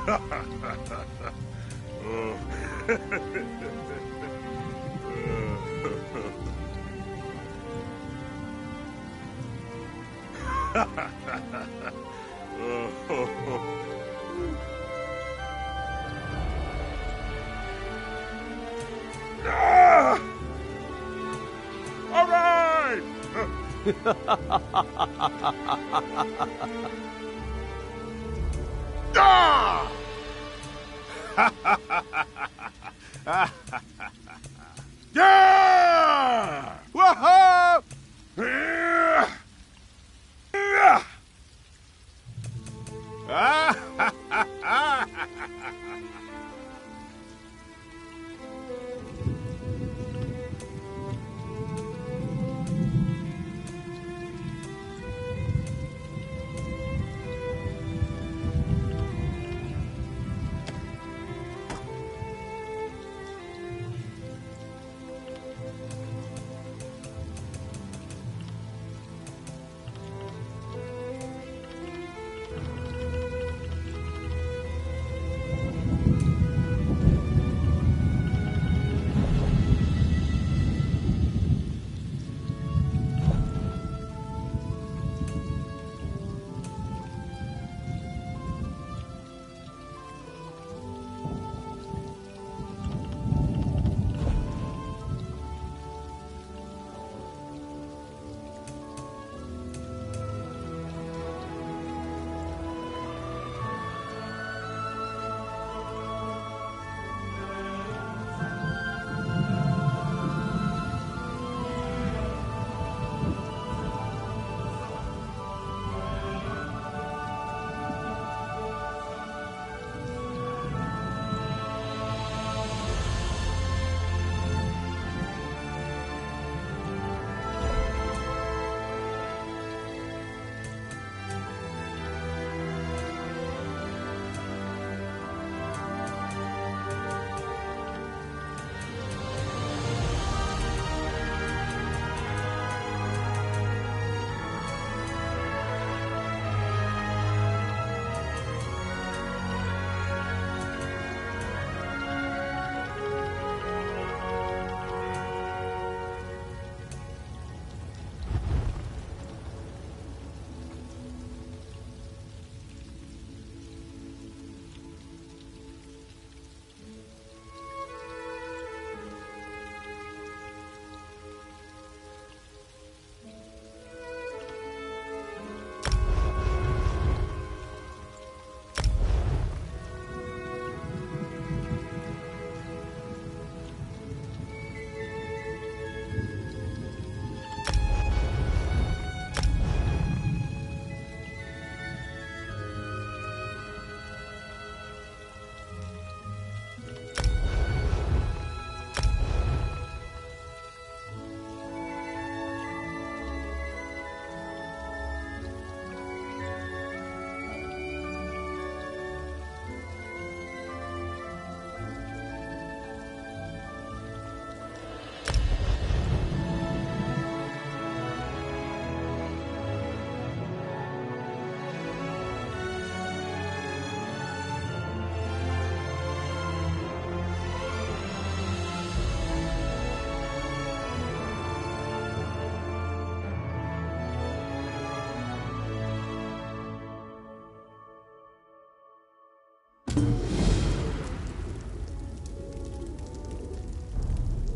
All right! Ah! Yeah! Whoa!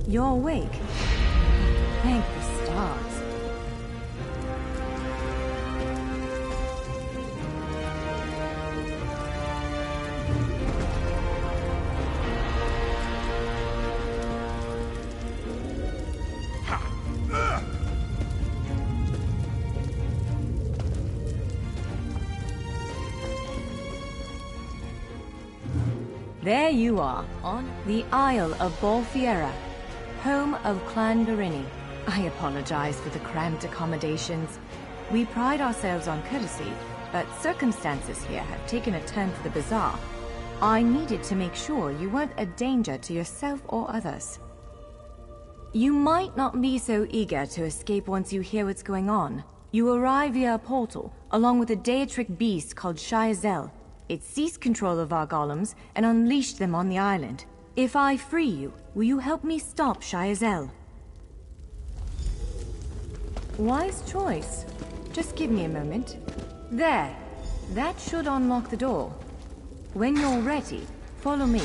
You're awake. Thank the stars. There you are, on the Isle of Bolfiera, home of Clan Garini. I apologize for the cramped accommodations. We pride ourselves on courtesy, but circumstances here have taken a turn for the bizarre. I needed to make sure you weren't a danger to yourself or others. You might not be so eager to escape once you hear what's going on. You arrive via a portal, along with a Daetric beast called Shayazel. it seized control of our golems and unleashed them on the island. If I free you, will you help me stop Shayazel? Wise choice. Just give me a moment. There. That should unlock the door. When you're ready, follow me.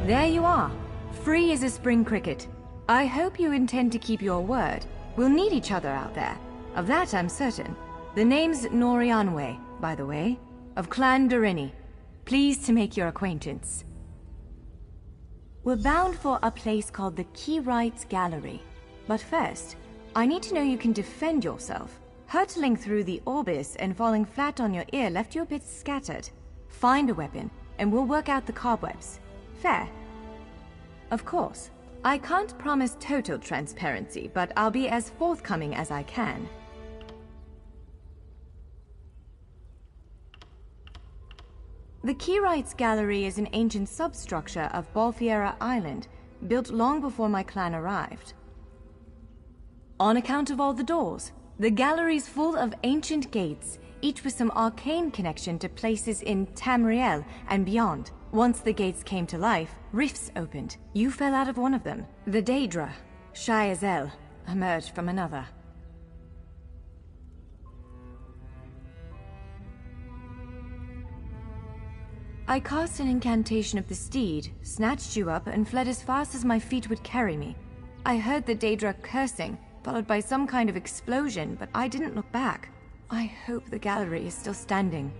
There you are, free as a spring cricket. I hope you intend to keep your word. We'll need each other out there. Of that I'm certain. The name's Norianwe, by the way, of Clan Durini. Pleased to make your acquaintance. We're bound for a place called the Keyrights Gallery. But first, I need to know you can defend yourself. Hurtling through the Orbis and falling flat on your ear left you a bit scattered. Find a weapon, and we'll work out the cobwebs. Fair. Of course. I can't promise total transparency, but I'll be as forthcoming as I can. The Keyrights Gallery is an ancient substructure of Bolfiera Island, built long before my clan arrived. On account of all the doors, the gallery's full of ancient gates, each with some arcane connection to places in Tamriel and beyond. Once the gates came to life, rifts opened. You fell out of one of them. The Daedra, Shayazel, emerged from another. I cast an incantation of the steed, snatched you up, and fled as fast as my feet would carry me. I heard the Daedra cursing, followed by some kind of explosion, but I didn't look back. I hope the gallery is still standing.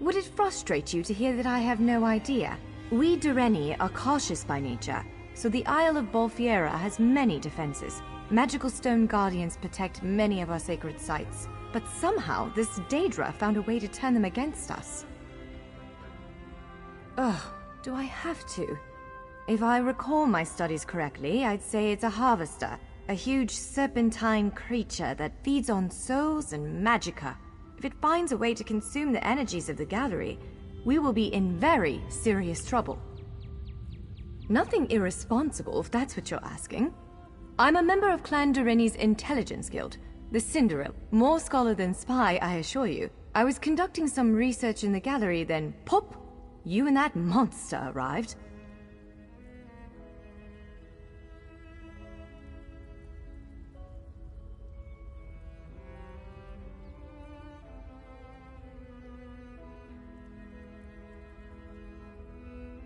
Would it frustrate you to hear that I have no idea? We Durini are cautious by nature, so the Isle of Bolfiera has many defenses. Magical stone guardians protect many of our sacred sites, but somehow this Daedra found a way to turn them against us. Ugh, do I have to? If I recall my studies correctly, I'd say it's a harvester, a huge serpentine creature that feeds on souls and magicka. If it finds a way to consume the energies of the gallery, we will be in very serious trouble. Nothing irresponsible, if that's what you're asking. I'm a member of Clan Durini's intelligence guild, the Cinderel. More scholar than spy, I assure you. I was conducting some research in the gallery, then pop! You and that monster arrived.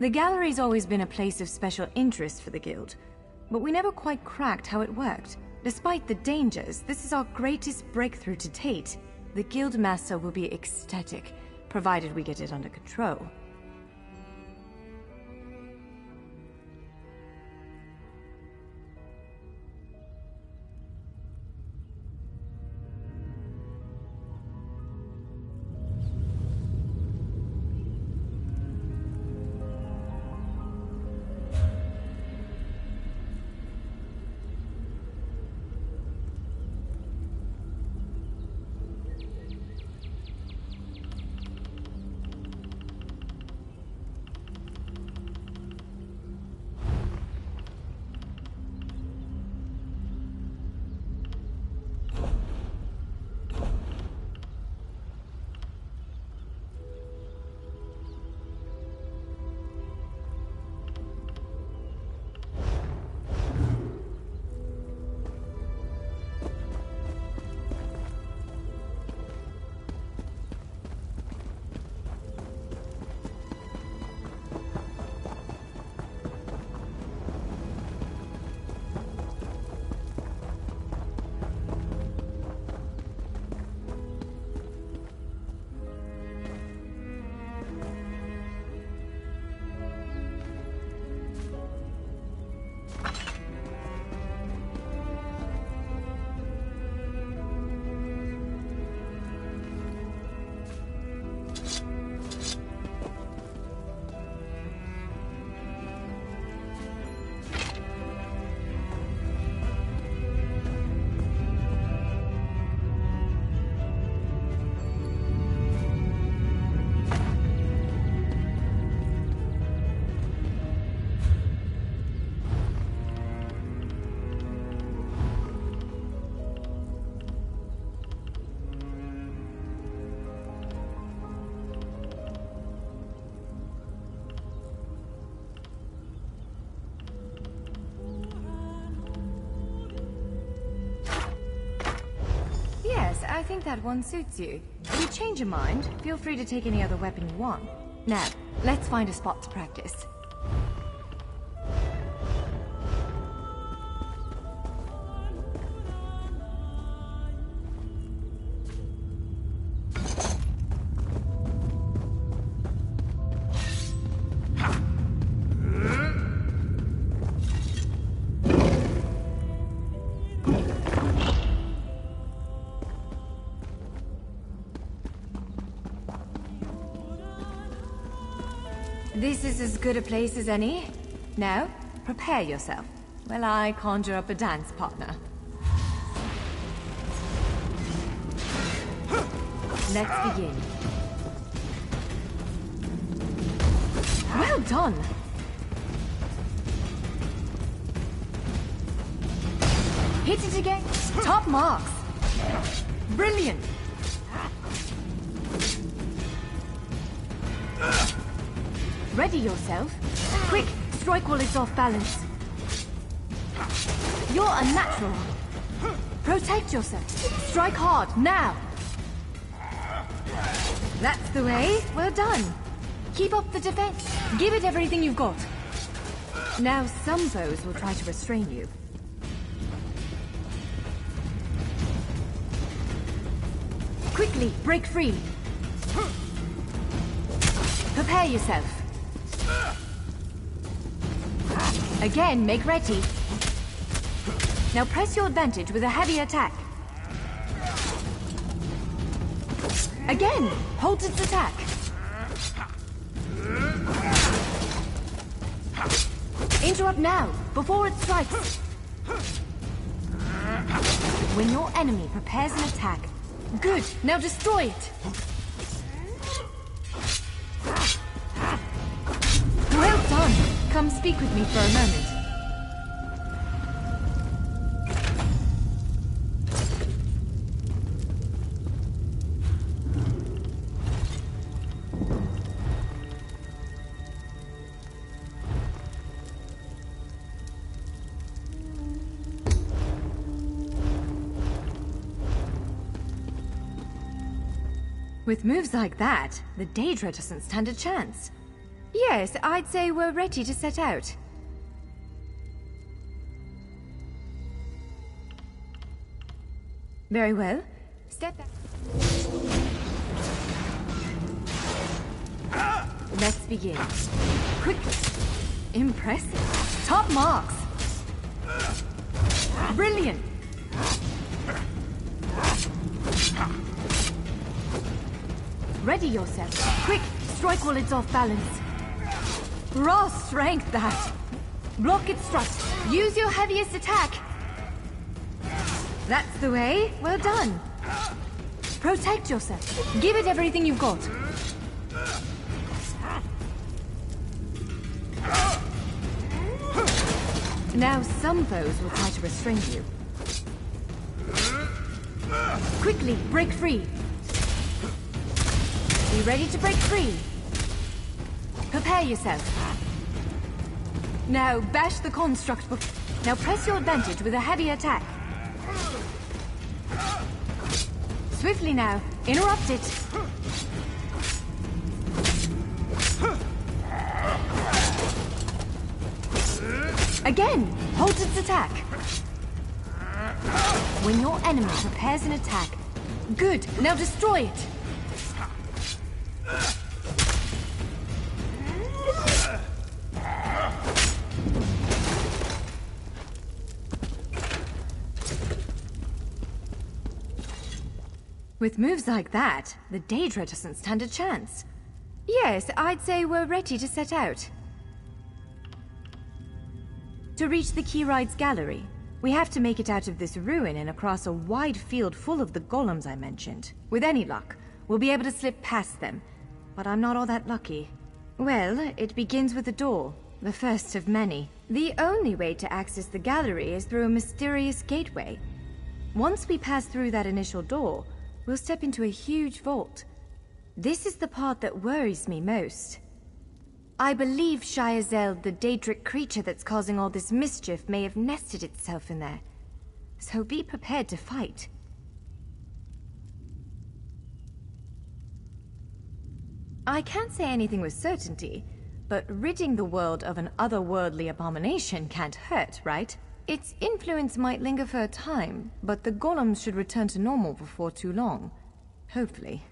The gallery's always been a place of special interest for the guild, but we never quite cracked how it worked. Despite the dangers, this is our greatest breakthrough to date. The guild master will be ecstatic, provided we get it under control. I think that one suits you. If you change your mind, feel free to take any other weapon you want. Now, let's find a spot to practice. This is as good a place as any. Now, prepare yourself while I conjure up a dance partner. Let's begin. Well done! Hit it again! Top marks! Brilliant! Ready yourself. Quick, strike while it's off balance. You're a natural. Protect yourself. Strike hard, now! That's the way. Well done. Keep up the defense. Give it everything you've got. Now some foes will try to restrain you. Quickly, break free. Prepare yourself. Again, make ready. Now press your advantage with a heavy attack. Again, hold its attack. Interrupt now, before it strikes. When your enemy prepares an attack. Good, now destroy it. Well done. Come speak with me for a moment. With moves like that, the Daedra doesn't stand a chance. Yes, I'd say we're ready to set out. Very well. Step back. Let's begin. Quickly. Impressive. Top marks. Brilliant. Ready yourself. Quick, strike while it's off balance. Raw strength, that. Block its thrust. Use your heaviest attack. That's the way. Well done. Protect yourself. Give it everything you've got. Now some foes will try to restrain you. Quickly, break free. Be ready to break free. Prepare yourself. Now bash the construct. Now press your advantage with a heavy attack. Swiftly now. Interrupt it. Again, hold its attack. When your enemy prepares an attack. Good, now destroy it. With moves like that, the Daedra doesn't stand a chance. Yes, I'd say we're ready to set out. To reach the Keyride's gallery, we have to make it out of this ruin and across a wide field full of the golems I mentioned. With any luck, we'll be able to slip past them, but I'm not all that lucky. Well, it begins with a door, the first of many. The only way to access the gallery is through a mysterious gateway. Once we pass through that initial door, we'll step into a huge vault. This is the part that worries me most. I believe Shiazel, the Daedric creature that's causing all this mischief, may have nested itself in there. So be prepared to fight. I can't say anything with certainty, but ridding the world of an otherworldly abomination can't hurt, right? Its influence might linger for a time, but the golems should return to normal before too long. Hopefully.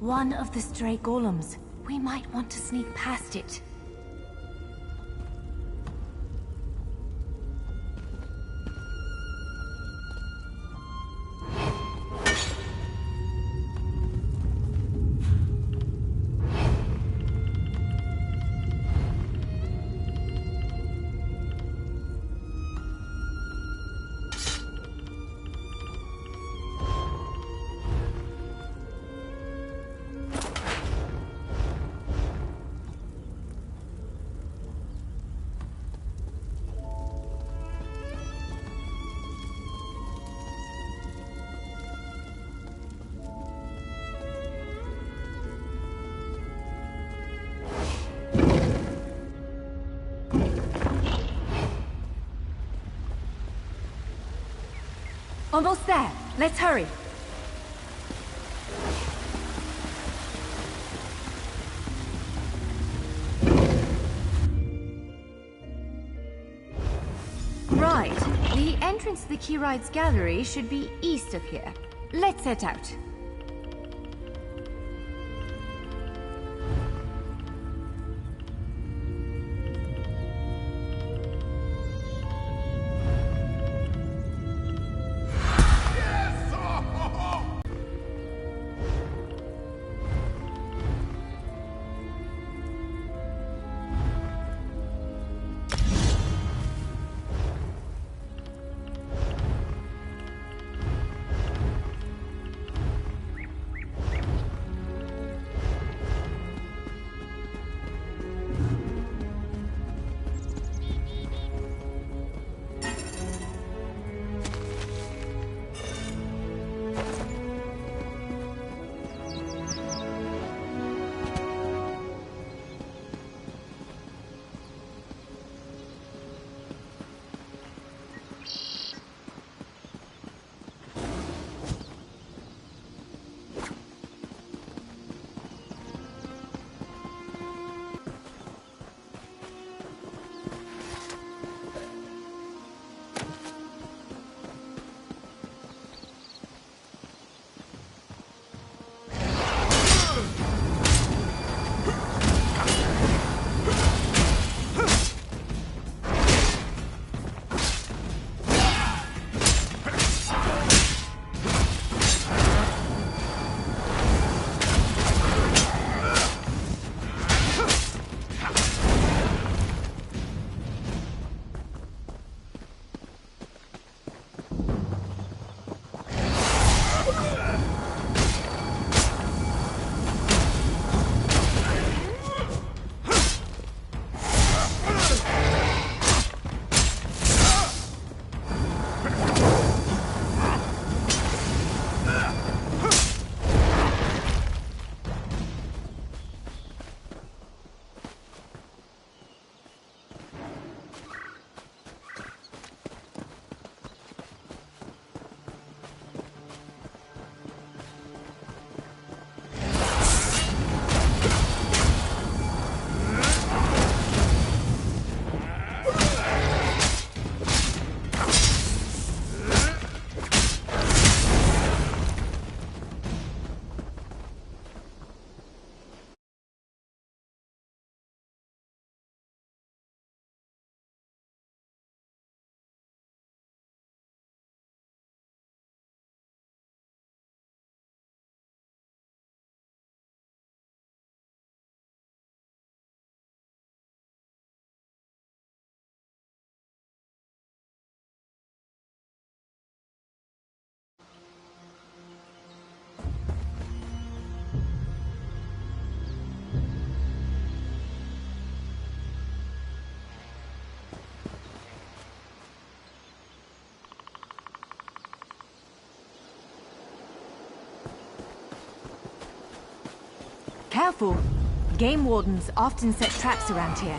One of the stray golems. We might want to sneak past it. Almost there. Let's hurry. Right. The entrance to the Keyride's gallery should be east of here. Let's set out. Careful! Game wardens often set traps around here.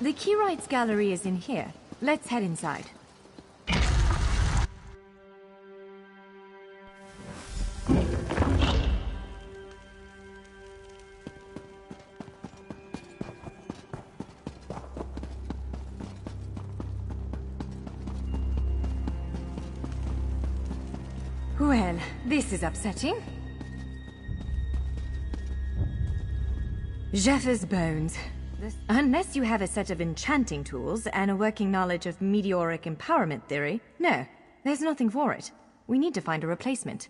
The Keyrites gallery is in here. Let's head inside. Well, this is upsetting. Jeffers' bones. Unless you have a set of enchanting tools and a working knowledge of meteoric empowerment theory, no, there's nothing for it. We need to find a replacement.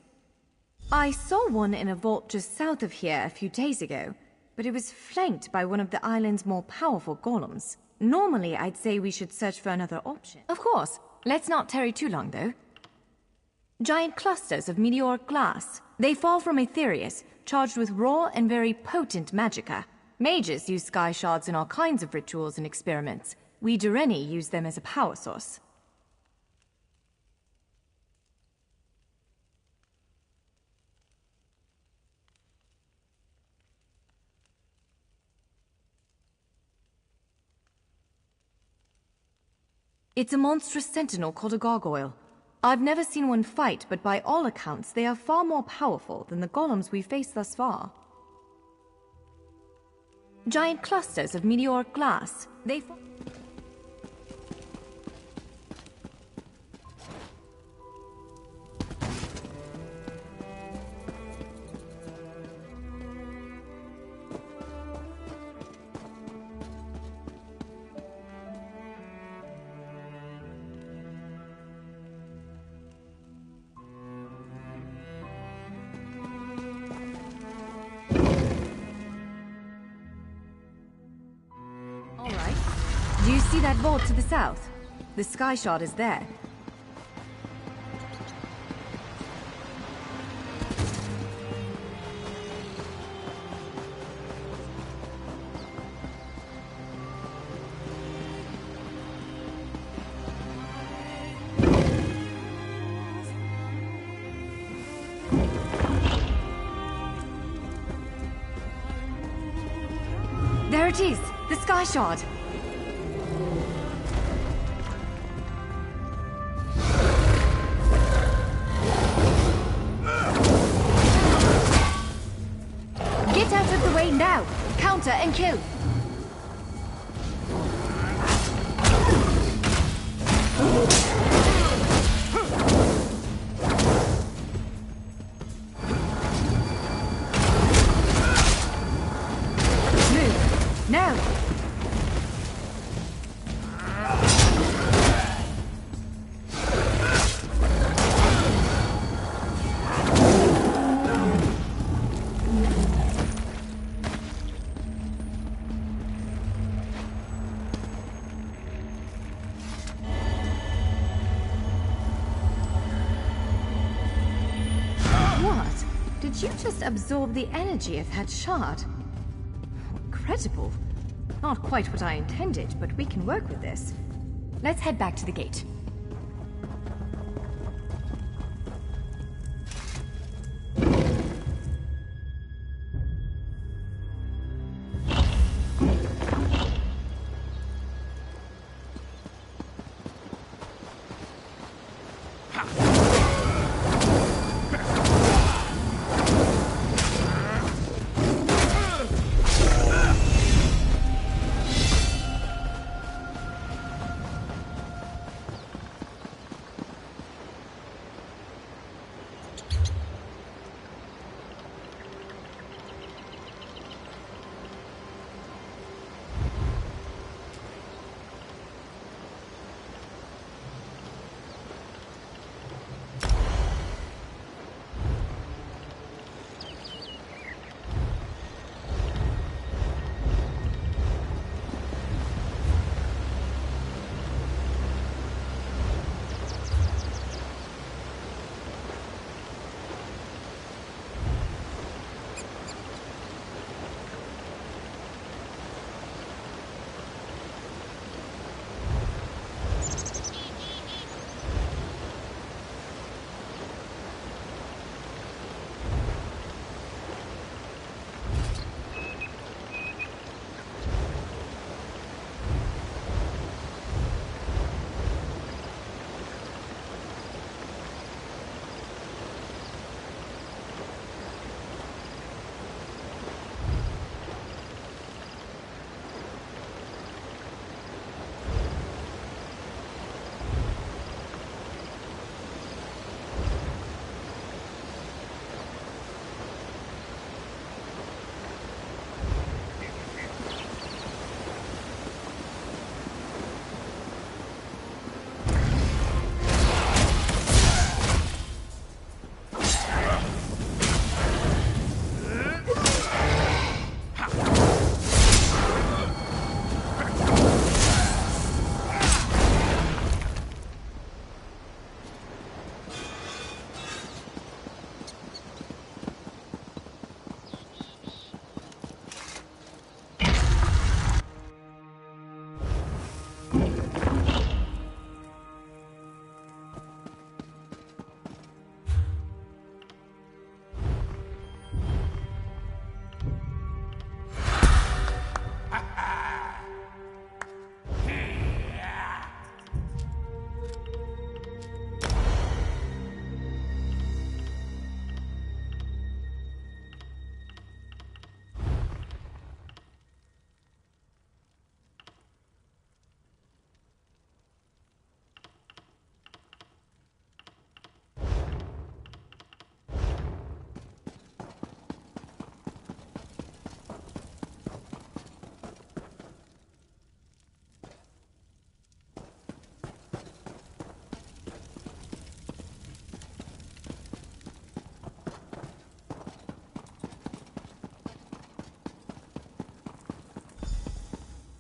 I saw one in a vault just south of here a few days ago, but it was flanked by one of the island's more powerful golems. Normally, I'd say we should search for another option. Of course. Let's not tarry too long, though. Giant clusters of meteoric glass. They fall from Aetherius, charged with raw and very potent magicka. Mages use sky shards in all kinds of rituals and experiments. We Dureni use them as a power source. It's a monstrous sentinel called a gargoyle. I've never seen one fight, but by all accounts, they are far more powerful than the golems we've faced thus far. Giant clusters of meteoric glass. They Do you see that vault to the south? The sky shard is there. There it is! The sky shard! Get out of the way now! Counter and kill! Move! Now! Did you just absorb the energy of that shard? Incredible. Not quite what I intended, but we can work with this. Let's head back to the gate.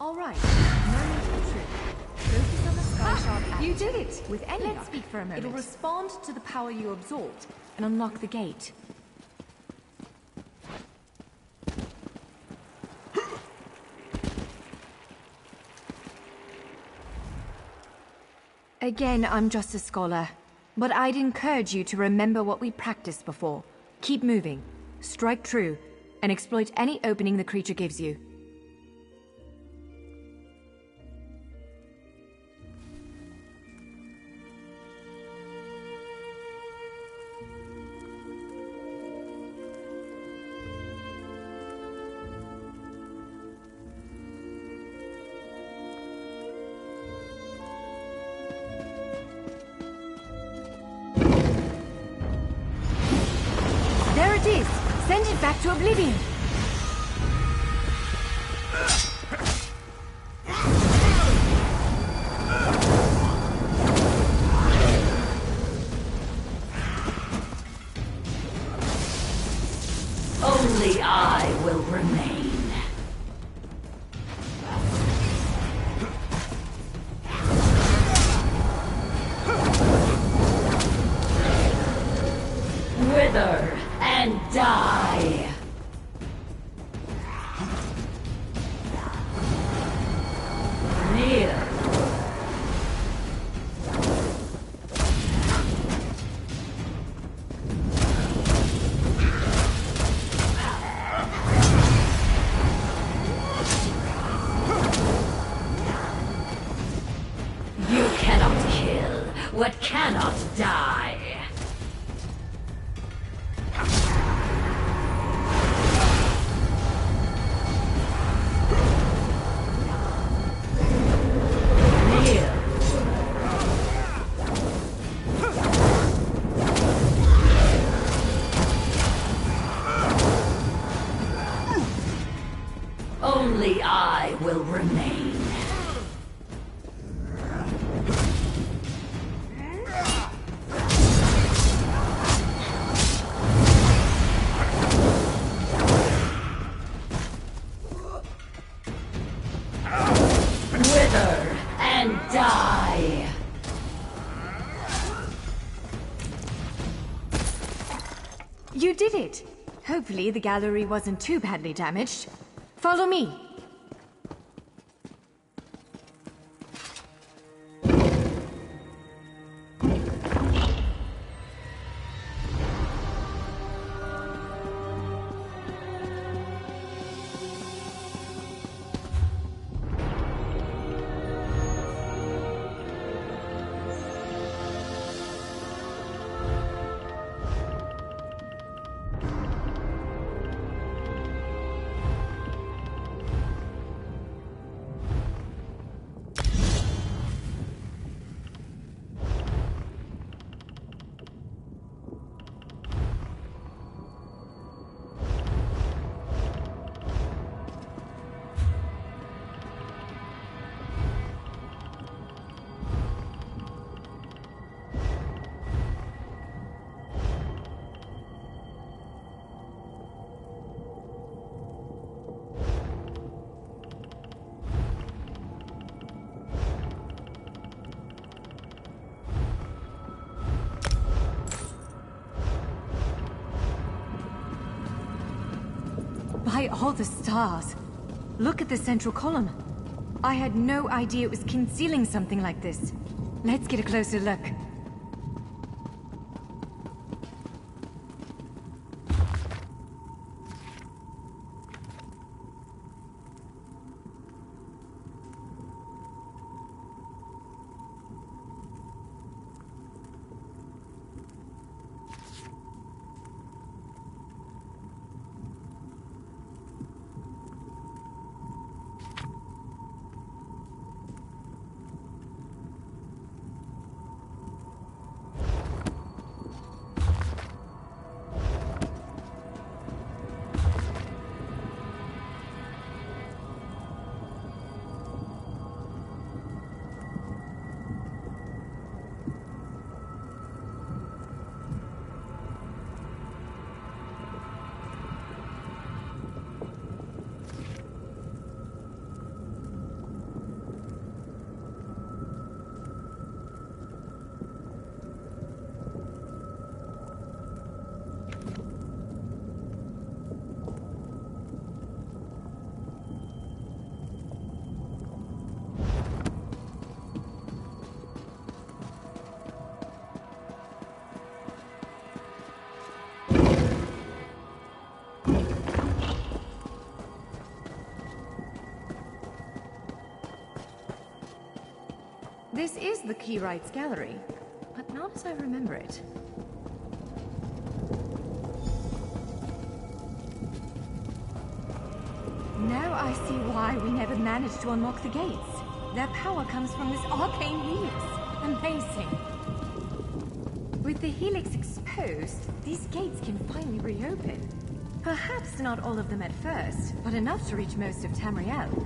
All right. Moment of truth. Focus on the sky shard. You did it! With any luck, speak for a moment. It'll respond to the power you absorbed and unlock the gate. Again, I'm just a scholar. But I'd encourage you to remember what we practiced before. Keep moving, strike true, and exploit any opening the creature gives you. There it is! Send it back to oblivion! Only I will remain. Wither and die. Kneel. You cannot kill what cannot die. Kneel. Only I will remain. Wither and die. You did it! Hopefully the gallery wasn't too badly damaged. Follow me! By all the stars! Look at the central column. I had no idea it was concealing something like this. Let's get a closer look. This is the Keyrights Gallery, but not as I remember it. Now I see why we never managed to unlock the gates. Their power comes from this arcane helix. Amazing. With the helix exposed, these gates can finally reopen. Perhaps not all of them at first, but enough to reach most of Tamriel.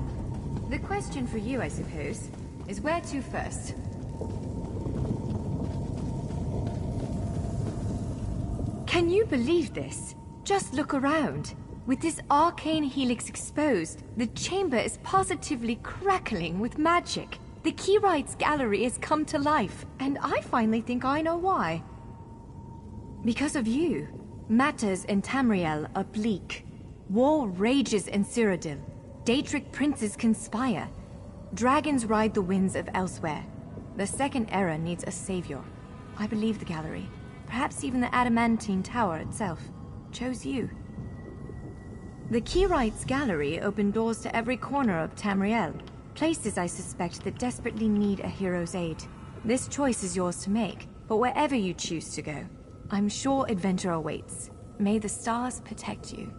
The question for you, I suppose, is where to first? Can you believe this? Just look around. With this arcane helix exposed, the chamber is positively crackling with magic. The Keyrights Gallery has come to life, and I finally think I know why. Because of you. Matters in Tamriel are bleak. War rages in Cyrodiil. Daedric princes conspire. Dragons ride the winds of elsewhere. The Second Era needs a savior. I believe the gallery, perhaps even the Adamantine Tower itself, chose you. The Keyrights Gallery opened doors to every corner of Tamriel, places I suspect that desperately need a hero's aid. This choice is yours to make, but wherever you choose to go, I'm sure adventure awaits. May the stars protect you.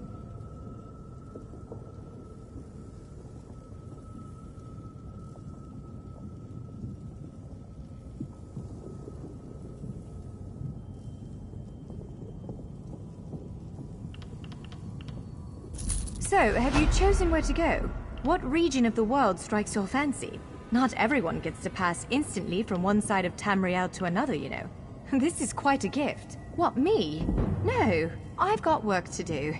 So, have you chosen where to go? What region of the world strikes your fancy? Not everyone gets to pass instantly from one side of Tamriel to another, you know. This is quite a gift. What, me? No, I've got work to do.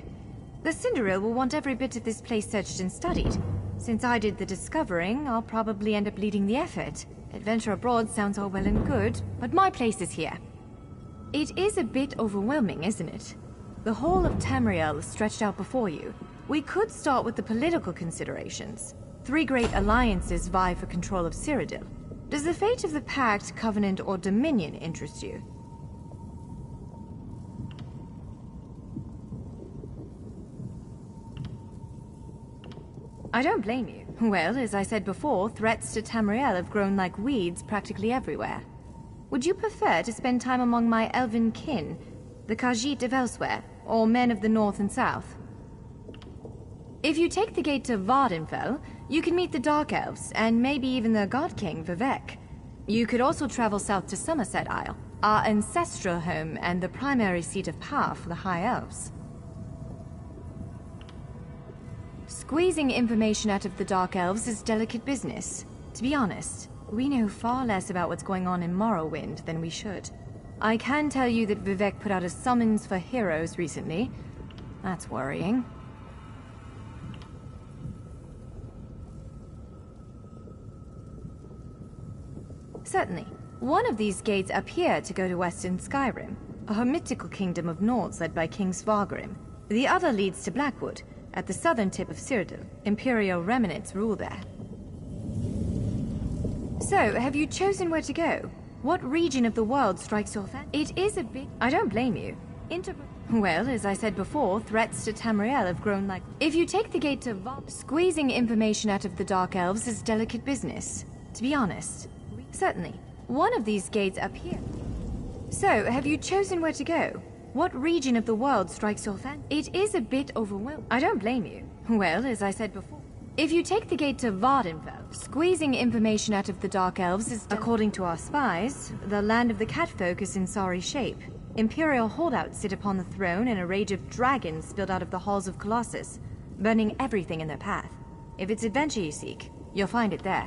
The Cinderil will want every bit of this place searched and studied. Since I did the discovering, I'll probably end up leading the effort. Adventure abroad sounds all well and good, but my place is here. It is a bit overwhelming, isn't it? The whole of Tamriel is stretched out before you. We could start with the political considerations. 3 great alliances vie for control of Cyrodiil. Does the fate of the Pact, Covenant, or Dominion interest you? I don't blame you. Well, as I said before, threats to Tamriel have grown like weeds practically everywhere. Would you prefer to spend time among my elven kin, the Khajiit of elsewhere, or men of the north and south? If you take the gate to Vardenfell, you can meet the Dark Elves, and maybe even the God King, Vivek. You could also travel south to Somerset Isle, our ancestral home and the primary seat of power for the High Elves. Squeezing information out of the Dark Elves is delicate business. To be honest, we know far less about what's going on in Morrowind than we should. I can tell you that Vivek put out a summons for heroes recently. That's worrying. Certainly. One of these gates appear to go to Western Skyrim, a hermitical kingdom of Nords led by King Svargrim. The other leads to Blackwood, at the southern tip of Cyrodiil. Imperial remnants rule there. So, have you chosen where to go? What region of the world strikes your fancy? It is a big... I don't blame you. Well, as I said before, threats to Tamriel have grown like... If you take the gate to squeezing information out of the Dark Elves is delicate business. To be honest. Certainly. One of these gates appear. So, have you chosen where to go? What region of the world strikes your fancy? It is a bit overwhelming. I don't blame you. Well, as I said before. If you take the gate to Vardenfell, squeezing information out of the Dark Elves is... According to our spies, the land of the catfolk is in sorry shape. Imperial holdouts sit upon the throne and a rage of dragons spilled out of the halls of Colossus, burning everything in their path. If it's adventure you seek, you'll find it there.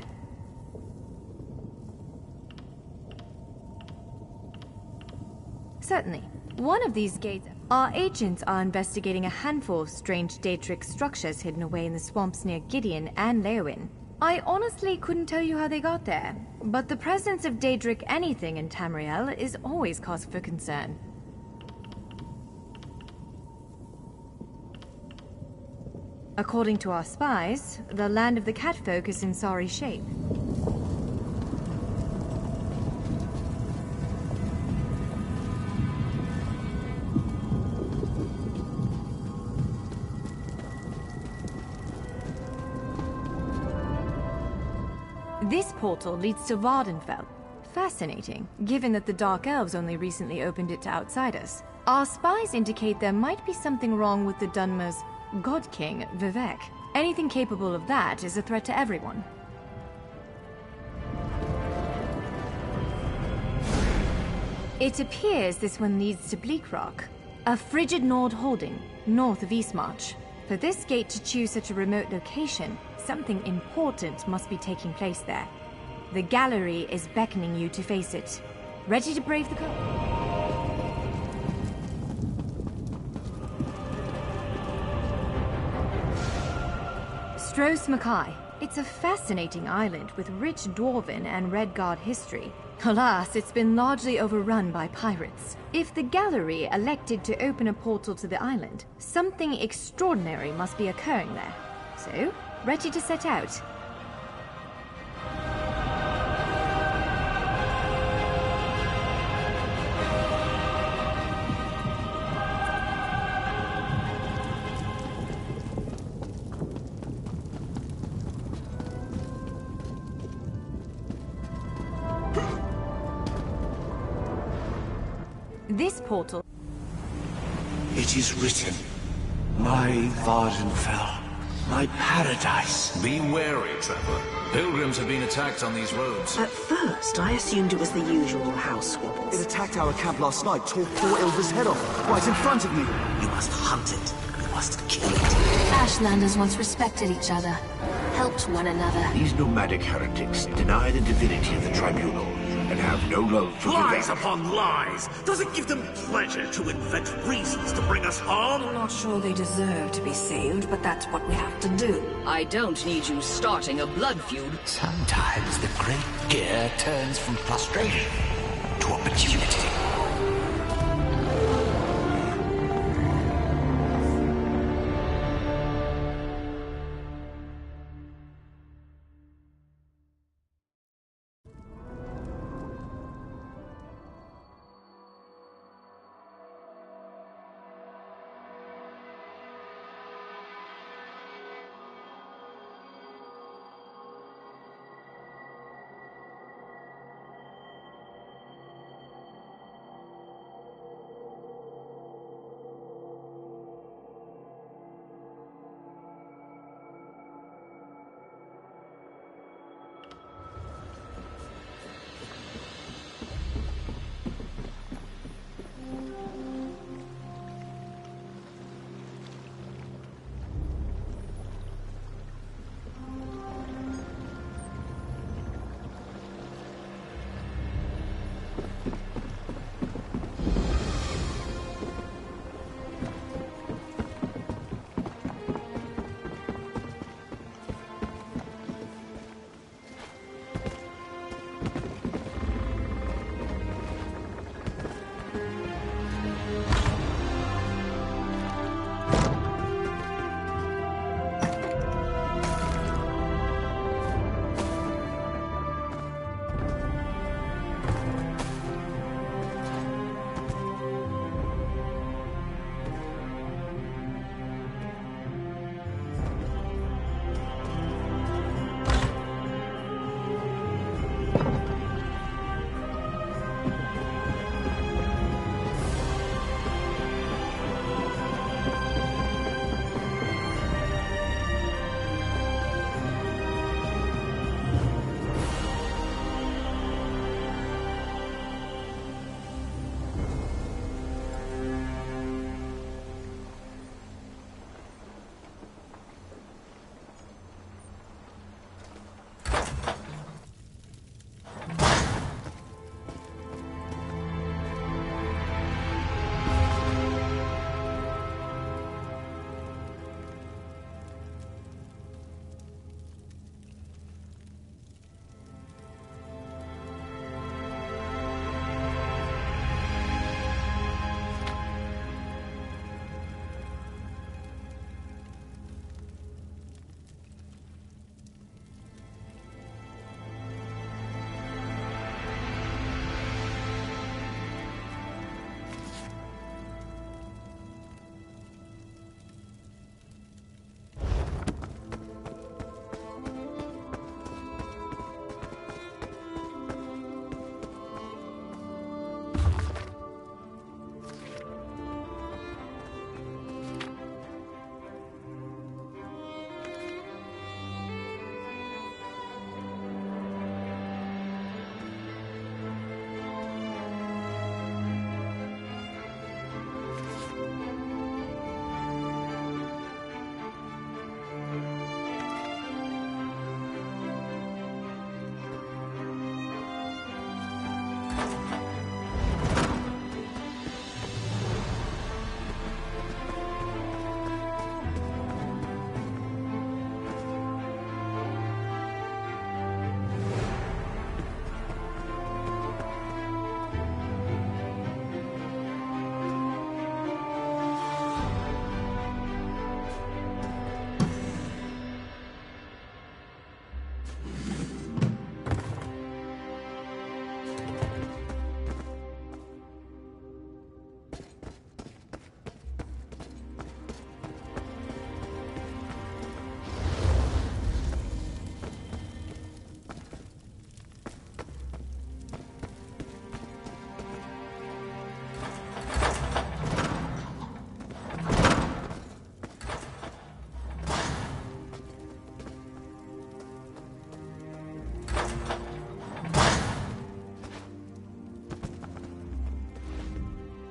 Certainly. One of these gates... Our agents are investigating a handful of strange Daedric structures hidden away in the swamps near Gideon and Leowyn. I honestly couldn't tell you how they got there, but the presence of Daedric anything in Tamriel is always cause for concern. According to our spies, the land of the catfolk is in sorry shape. This portal leads to Vardenfell. Fascinating, given that the Dark Elves only recently opened it to outsiders. Our spies indicate there might be something wrong with the Dunmer's God King, Vivek. Anything capable of that is a threat to everyone. It appears this one leads to Bleakrock, a frigid Nord holding, north of Eastmarch. For this gate to choose such a remote location, something important must be taking place there. The gallery is beckoning you to face it. Ready to brave the cold? Stros Mackay. It's a fascinating island with rich Dwarven and Redguard history. Alas, it's been largely overrun by pirates. If the gallery elected to open a portal to the island, something extraordinary must be occurring there. So, ready to set out? This portal... It is written, my Vardenfell, my paradise. Be wary, traveler. Pilgrims have been attacked on these roads. At first, I assumed it was the usual house squabbles. It attacked our camp last night, tore poor Ilva's head off, right in front of me. You must hunt it. You must kill it. Ashlanders once respected each other, helped one another. These nomadic heretics deny the divinity of the tribunal and have no love for Lies Vivek. upon lies! Does it give them pleasure to invent reasons to bring us harm? I'm not sure they deserve to be saved, but that's what we have to do. I don't need you starting a blood feud. Sometimes the great gear turns from frustration to opportunity.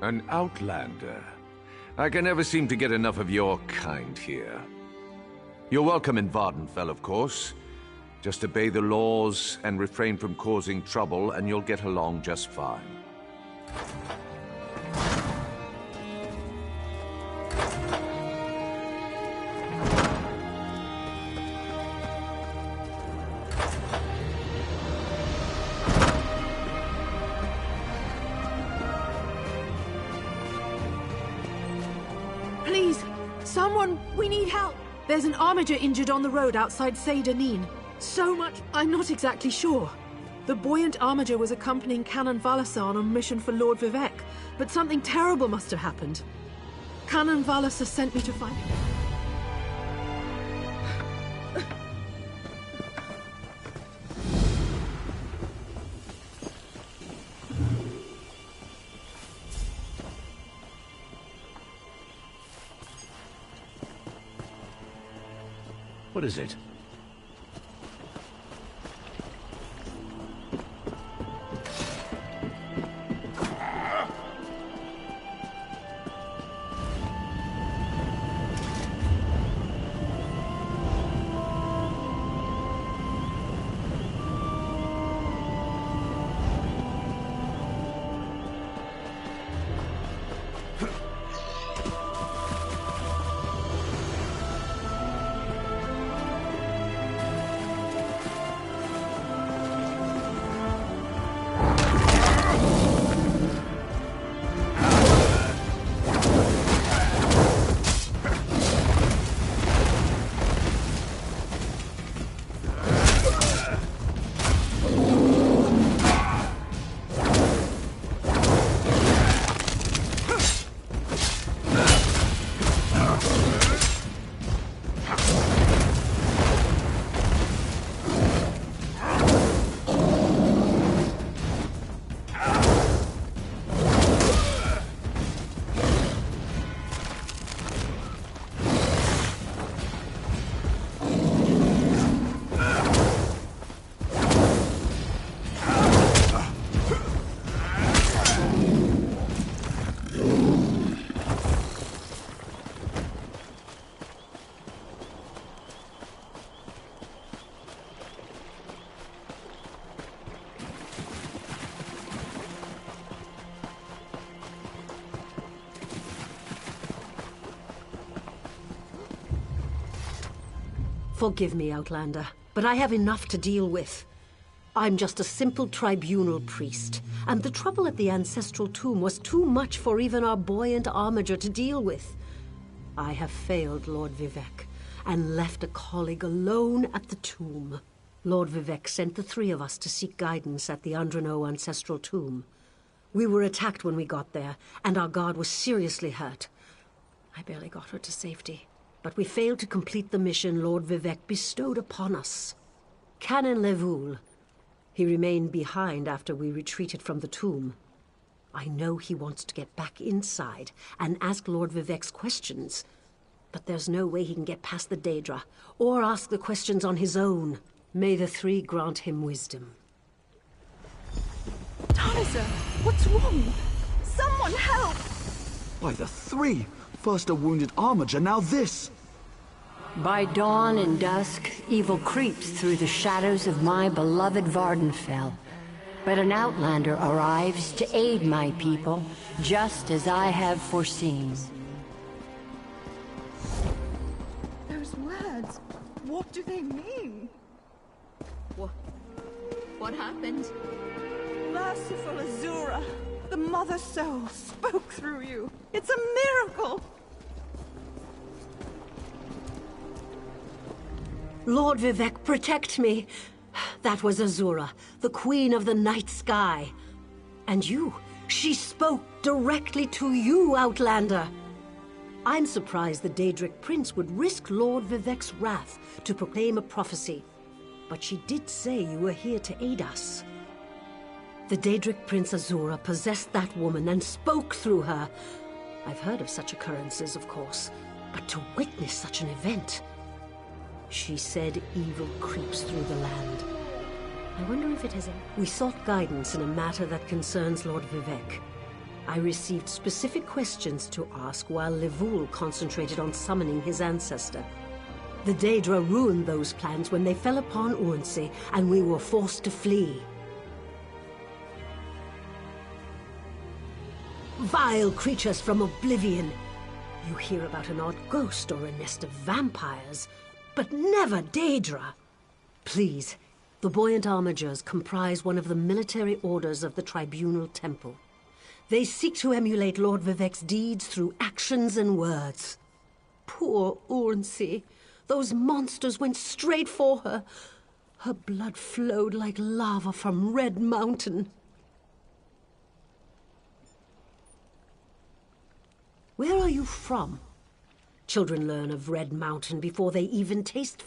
An outlander. I can never seem to get enough of your kind here. You're welcome in Vardenfell, of course. Just obey the laws and refrain from causing trouble, and you'll get along just fine. Please, someone, we need help. There's an armiger injured on the road outside Seydanin. So much, I'm not exactly sure. The buoyant armiger was accompanying Canon Valasa on a mission for Lord Vivec, but something terrible must have happened. Canon Valasa sent me to find him. What is it? Forgive me, Outlander, but I have enough to deal with. I'm just a simple tribunal priest, and the trouble at the ancestral tomb was too much for even our buoyant armiger to deal with. I have failed Lord Vivec, and left a colleague alone at the tomb. Lord Vivec sent the three of us to seek guidance at the Andrano ancestral tomb. We were attacked when we got there, and our guard was seriously hurt. I barely got her to safety. But we failed to complete the mission Lord Vivec bestowed upon us. Canon Levoul. He remained behind after we retreated from the tomb. I know he wants to get back inside and ask Lord Vivec's questions, but there's no way he can get past the Daedra, or ask the questions on his own. May the three grant him wisdom. Tarniser, what's wrong? Someone help! By the three! First a wounded armiger, now this! By dawn and dusk, evil creeps through the shadows of my beloved Vardenfell. But an outlander arrives to aid my people, just as I have foreseen. Those words, what do they mean? What happened? Merciful Azura, the Mother Soul spoke through you. It's a miracle! Lord Vivec, protect me! That was Azura, the Queen of the Night Sky. And you, she spoke directly to you, Outlander. I'm surprised the Daedric Prince would risk Lord Vivec's wrath to proclaim a prophecy. But she did say you were here to aid us. The Daedric Prince Azura possessed that woman and spoke through her. I've heard of such occurrences, of course, but to witness such an event... She said evil creeps through the land. I wonder if it has... We sought guidance in a matter that concerns Lord Vivec. I received specific questions to ask while Levoul concentrated on summoning his ancestor. The Daedra ruined those plans when they fell upon Urnsey, and we were forced to flee. Vile creatures from oblivion! You hear about an odd ghost or a nest of vampires, but never Daedra! Please, the Buoyant Armigers comprise one of the military orders of the Tribunal Temple. They seek to emulate Lord Vivec's deeds through actions and words. Poor Urnsey! Those monsters went straight for her. Her blood flowed like lava from Red Mountain. Where are you from? Children learn of Red Mountain before they even taste